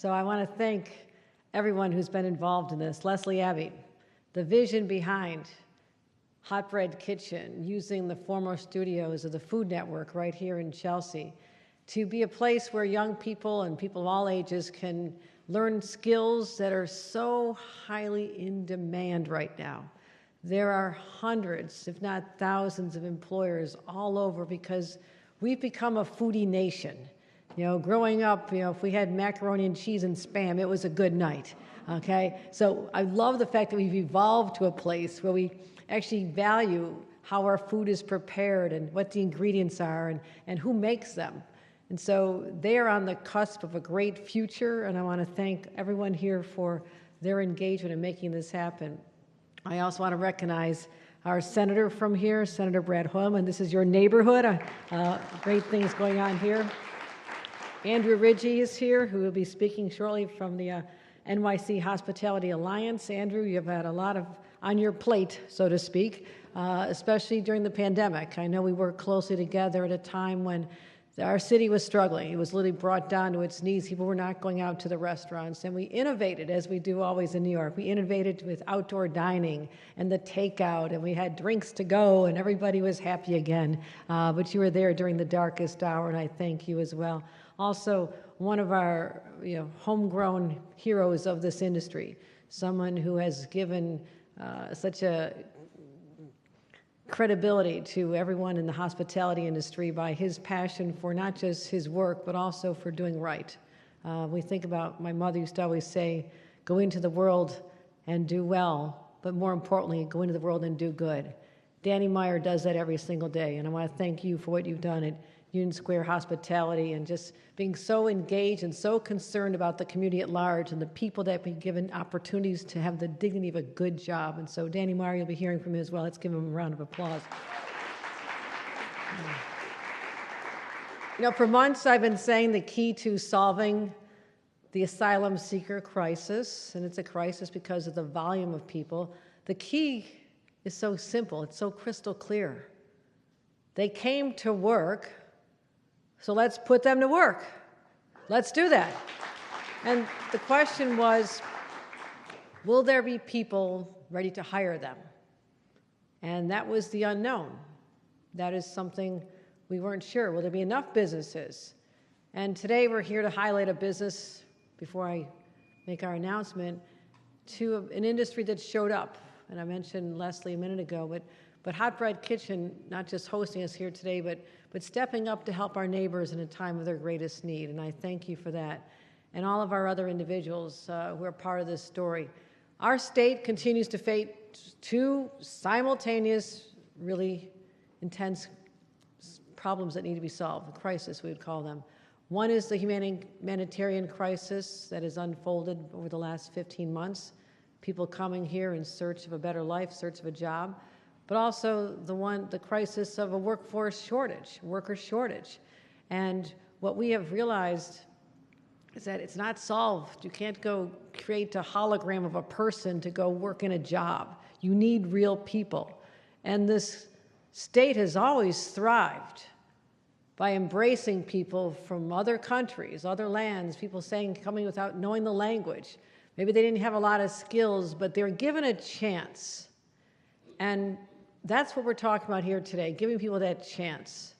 So I want to thank everyone who's been involved in this. Leslie Abbey, the vision behind Hot Bread Kitchen, using the former studios of the Food Network right here in Chelsea to be a place where young people and people of all ages can learn skills that are so highly in demand right now. There are hundreds, if not thousands, of employers all over because we've become a foodie nation. You know, growing up, if we had macaroni and cheese and Spam, it was a good night, okay? So I love the fact that we've evolved to a place where we actually value how our food is prepared and what the ingredients are and who makes them. And so they are on the cusp of a great future, and I want to thank everyone here for their engagement in making this happen. I also want to recognize our senator from here, Senator Brad Hochul. This is your neighborhood. Great things going on here. Andrew Ridgey is here, who will be speaking shortly from the NYC Hospitality Alliance. Andrew, you've had a lot on your plate, so to speak, especially during the pandemic. I know we worked closely together at a time when our city was struggling. It was literally brought down to its knees. People were not going out to the restaurants. And we innovated, as we do always in New York. We innovated with outdoor dining and the takeout, and we had drinks to go, and everybody was happy again. But you were there during the darkest hour, and I thank you as well. Also, one of our homegrown heroes of this industry, someone who has given such a credibility to everyone in the hospitality industry by his passion for not just his work, but also for doing right. We think about, my mother used to always say, go into the world and do well, but more importantly, go into the world and do good. Danny Meyer does that every single day, and I want to thank you for what you've done at Union Square Hospitality and just being so engaged and so concerned about the community at large and the people that have been given opportunities to have the dignity of a good job. And so Danny Meyer, you'll be hearing from him as well. Let's give him a round of applause. For months I've been saying the key to solving the asylum seeker crisis, and it's a crisis because of the volume of people, the key is so simple, it's so crystal clear. They came to work, so let's put them to work. Let's do that. And the question was, will there be people ready to hire them? And that was the unknown. That is something we weren't sure. Will there be enough businesses? And today we're here to highlight a business, before I make our announcement, to an industry that showed up. And I mentioned Leslie a minute ago, but Hot Bread Kitchen, not just hosting us here today, but stepping up to help our neighbors in a time of their greatest need. And I thank you for that. And all of our other individuals who are part of this story. Our state continues to face two simultaneous, really intense problems that need to be solved, a crisis we would call them. One is the humanitarian crisis that has unfolded over the last 15 months, people coming here in search of a better life, search of a job, but also the crisis of a worker shortage. And what we have realized is that it's not solved. You can't go create a hologram of a person to go work in a job. You need real people. And this state has always thrived by embracing people from other countries, other lands, people coming without knowing the language. Maybe they didn't have a lot of skills, but they were given a chance. And that's what we're talking about here today, giving people that chance.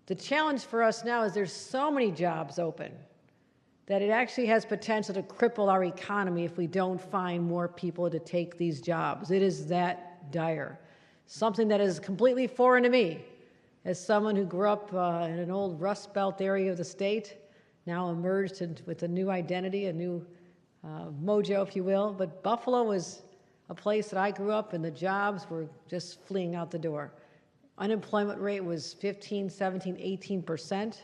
The challenge for us now is there's so many jobs open that it actually has potential to cripple our economy if we don't find more people to take these jobs. It is that dire. Something that is completely foreign to me as someone who grew up in an old Rust Belt area of the state, now emerged with a new identity, a new mojo, if you will. But Buffalo was a place that I grew up, and the jobs were just fleeing out the door. Unemployment rate was 15, 17, 18%,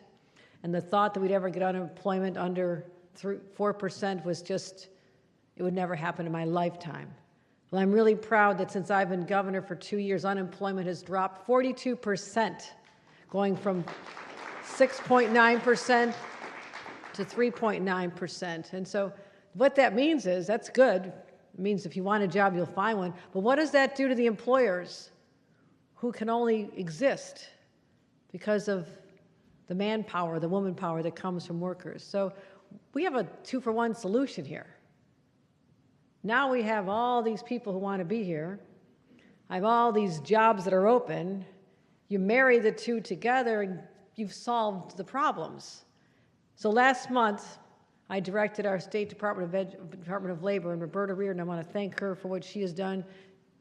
and the thought that we'd ever get unemployment under 4% was just, it would never happen in my lifetime. Well, I'm really proud that since I've been governor for 2 years, unemployment has dropped 42%, going from 6.9% to 3.9%. And so what that means is, that's good. It means if you want a job, you'll find one. But what does that do to the employers who can only exist because of the manpower, the woman power that comes from workers? So we have a 2-for-1 solution here. Now we have all these people who want to be here. I have all these jobs that are open. You marry the two together and you've solved the problems. So last month, I directed our State Department of Labor and Roberta Reardon. I want to thank her for what she has done,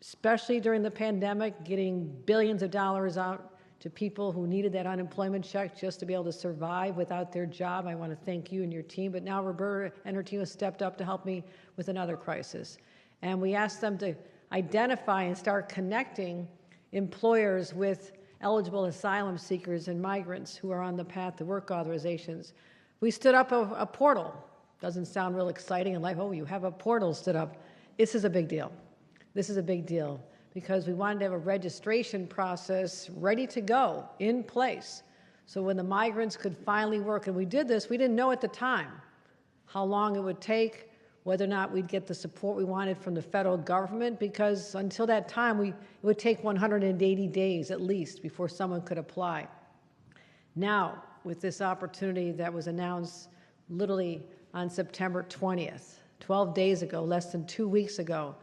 especially during the pandemic, getting billions of dollars out to people who needed that unemployment check just to be able to survive without their job. I want to thank you and your team. But now Roberta and her team have stepped up to help me with another crisis. And we asked them to identify and start connecting employers with eligible asylum seekers and migrants who are on the path to work authorizations. We stood up a portal. Doesn't sound real exciting in life. Oh, you have a portal stood up. This is a big deal. This is a big deal because we wanted to have a registration process ready to go, in place. So when the migrants could finally work, and we did this, we didn't know at the time how long it would take, whether or not we'd get the support we wanted from the federal government, because until that time, it would take 180 days at least before someone could apply. Now, with this opportunity that was announced literally on September 20th, 12 days ago, less than 2 weeks ago,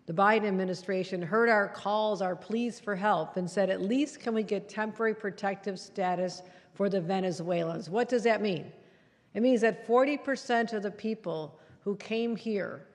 the Biden administration heard our calls, our pleas for help, and said, at least can we get temporary protective status for the Venezuelans? What does that mean? It means that 40% of the people who came here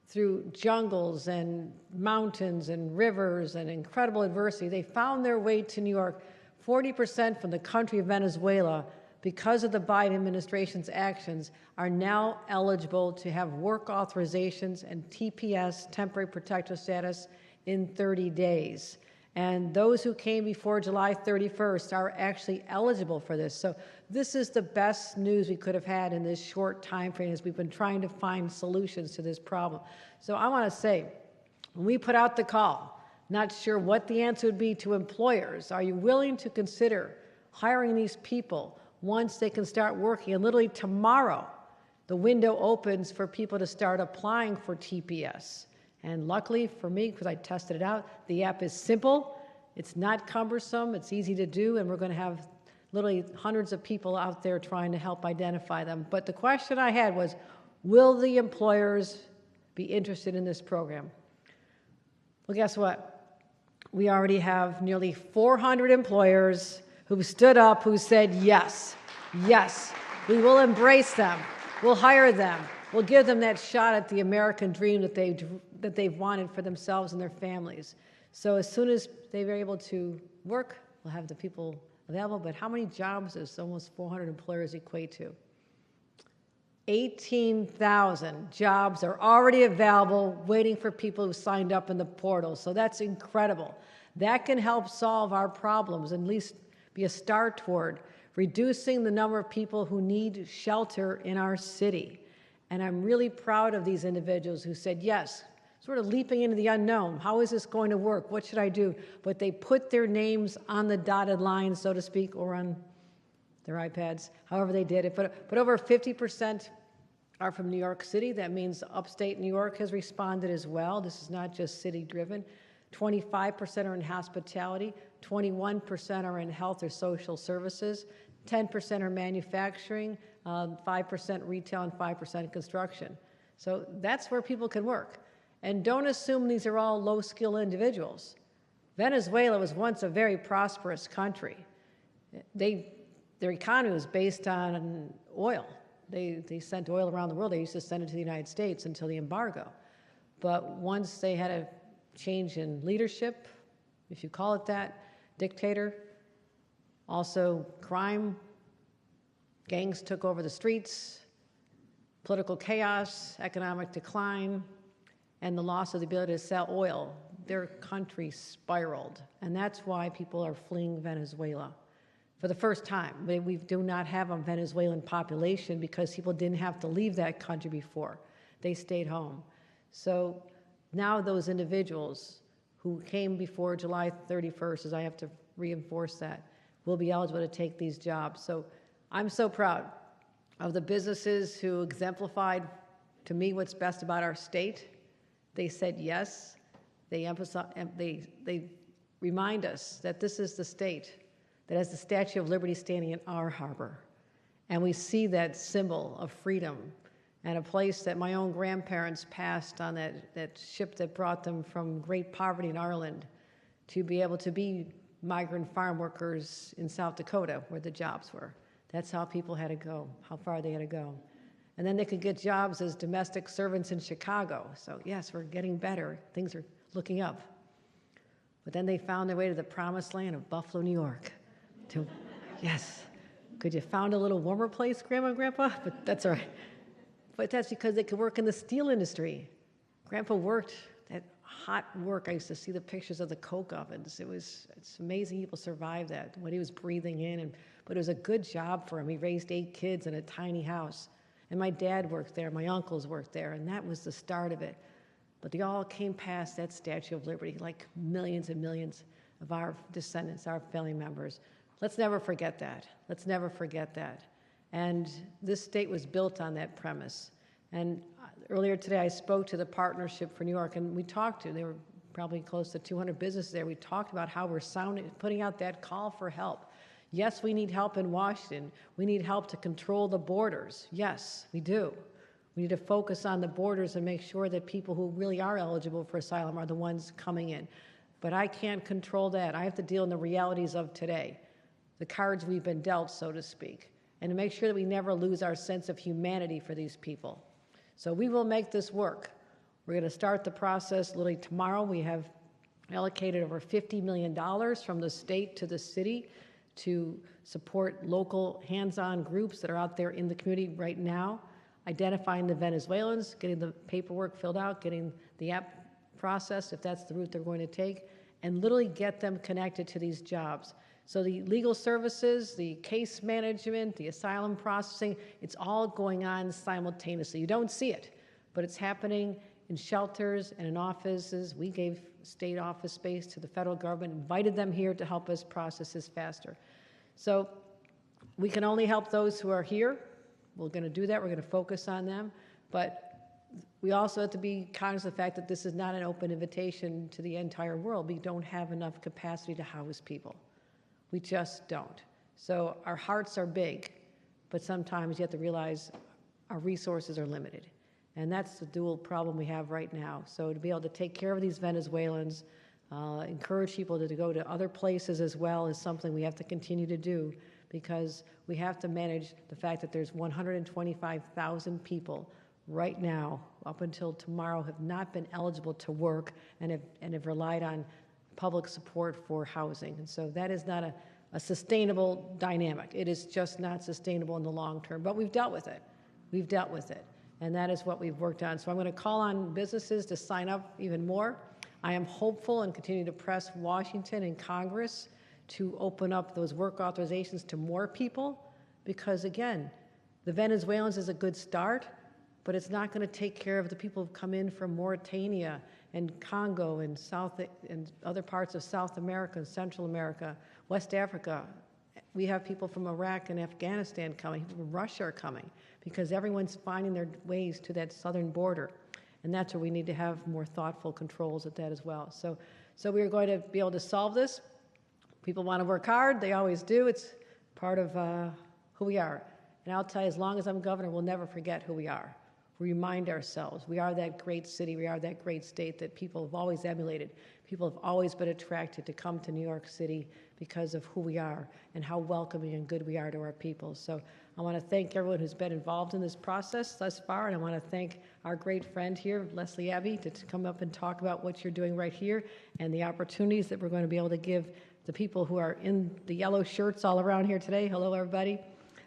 through jungles and mountains and rivers and incredible adversity, they found their way to New York. 40% from the country of Venezuela, because of the Biden administration's actions, are now eligible to have work authorizations and TPS, temporary protective status, in 30 days. And those who came before July 31st are actually eligible for this. So this is the best news we could have had in this short time frame as we've been trying to find solutions to this problem. So I want to say, when we put out the call, not sure what the answer would be to employers, are you willing to consider hiring these people once they can start working? And literally tomorrow, the window opens for people to start applying for TPS. And luckily for me, because I tested it out, the app is simple, it's not cumbersome, it's easy to do, and we're going to have literally hundreds of people out there trying to help identify them. But the question I had was, will the employers be interested in this program? Well, guess what? We already have nearly 400 employers who've stood up, who said, yes, yes, we will embrace them, we'll hire them, we'll give them that shot at the American dream that they've wanted for themselves and their families. So as soon as they're able to work, we'll have the people available. But how many jobs does almost 400 employers equate to? 18,000 jobs are already available, waiting for people who signed up in the portal. So that's incredible. That can help solve our problems, and at least be a start toward reducing the number of people who need shelter in our city. And I'm really proud of these individuals who said, yes, sort of leaping into the unknown. How is this going to work? What should I do? But they put their names on the dotted line, so to speak, or on their iPads, however they did it. But over 50% are from New York City. That means upstate New York has responded as well. This is not just city-driven. 25% are in hospitality, 21% are in health or social services, 10% are manufacturing, 5% retail, and 5% construction. So that's where people can work. And don't assume these are all low-skill individuals. Venezuela was once a very prosperous country. Their economy was based on oil. They sent oil around the world. They used to send it to the United States until the embargo. But once they had a change in leadership, if you call it that, dictator, also crime, gangs took over the streets, political chaos, economic decline, and the loss of the ability to sell oil, their country spiraled. And that's why people are fleeing Venezuela. For the first time, we do not have a Venezuelan population because people didn't have to leave that country before. They stayed home. So now those individuals who came before July 31st, as I have to reinforce that, will be eligible to take these jobs. So I'm so proud of the businesses who exemplified to me what's best about our state. They said yes. They remind us that this is the state that has the Statue of Liberty standing in our harbor. And we see that symbol of freedom and a place that my own grandparents passed on that ship that brought them from great poverty in Ireland to be able to be migrant farm workers in South Dakota where the jobs were. That's how people had to go, how far they had to go. And then they could get jobs as domestic servants in Chicago. So yes, we're getting better. Things are looking up. But then they found their way to the promised land of Buffalo, New York. Yes. Could you found a little warmer place, Grandma and Grandpa? But that's all right. But that's because they could work in the steel industry. Grandpa worked that hot work. I used to see the pictures of the coke ovens. It's amazing people survived that, what he was breathing in. But it was a good job for him. He raised 8 kids in a tiny house. And my dad worked there, my uncles worked there, and that was the start of it. But they all came past that Statue of Liberty, like millions and millions of our descendants, our family members. Let's never forget that. Let's never forget that. And this state was built on that premise. And earlier today, I spoke to the Partnership for New York, and we talked to, there were probably close to 200 businesses there. We talked about how we're putting out that call for help. Yes, we need help in Washington. We need help to control the borders. Yes, we do. We need to focus on the borders and make sure that people who really are eligible for asylum are the ones coming in. But I can't control that. I have to deal in the realities of today, the cards we've been dealt, so to speak, and to make sure that we never lose our sense of humanity for these people. So we will make this work. We're going to start the process literally tomorrow. We have allocated over $50 million from the state to the city to support local hands-on groups that are out there in the community right now, identifying the Venezuelans, getting the paperwork filled out, getting the app processed, if that's the route they're going to take, and literally get them connected to these jobs. So the legal services, the case management, the asylum processing, it's all going on simultaneously. You don't see it, but it's happening in shelters and in offices. We gave state office space to the federal government, invited them here to help us process this faster. So we can only help those who are here. We're going to do that. We're going to focus on them. But we also have to be cognizant of the fact that this is not an open invitation to the entire world. We don't have enough capacity to house people. We just don't. So our hearts are big, but sometimes you have to realize our resources are limited. And that's the dual problem we have right now. So to be able to take care of these Venezuelans, encourage people to go to other places as well is something we have to continue to do, because we have to manage the fact that there's 125,000 people right now, up until tomorrow, have not been eligible to work and have relied on public support for housing. And so that is not a sustainable dynamic. It is just not sustainable in the long term. But we've dealt with it. We've dealt with it. And that is what we've worked on. So I'm going to call on businesses to sign up even more. I am hopeful and continue to press Washington and Congress to open up those work authorizations to more people, because again, the Venezuelans is a good start, but it's not going to take care of the people who've come in from Mauritania and Congo and other parts of South America and Central America, West Africa. We have people from Iraq and Afghanistan coming, people from Russia are coming, because everyone's finding their ways to that southern border. And that's where we need to have more thoughtful controls at that as well. So we are going to be able to solve this. People want to work hard. They always do. It's part of who we are. And I'll tell you, as long as I'm governor, we'll never forget who we are. We remind ourselves. We are that great city. We are that great state that people have always emulated. People have always been attracted to come to New York City because of who we are and how welcoming and good we are to our people. So I want to thank everyone who's been involved in this process thus far, and I want to thank our great friend here, Leslie Abbey, to come up and talk about what you're doing right here and the opportunities that we're going to be able to give the people who are in the yellow shirts all around here today. Hello, everybody.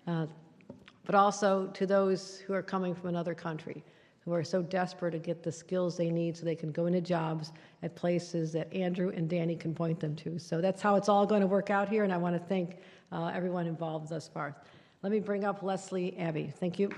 But also to those who are coming from another country, who are so desperate to get the skills they need so they can go into jobs at places that Andrew and Danny can point them to. So that's how it's all going to work out here, and I want to thank everyone involved thus far. Let me bring up Leslie Abbey. Thank you.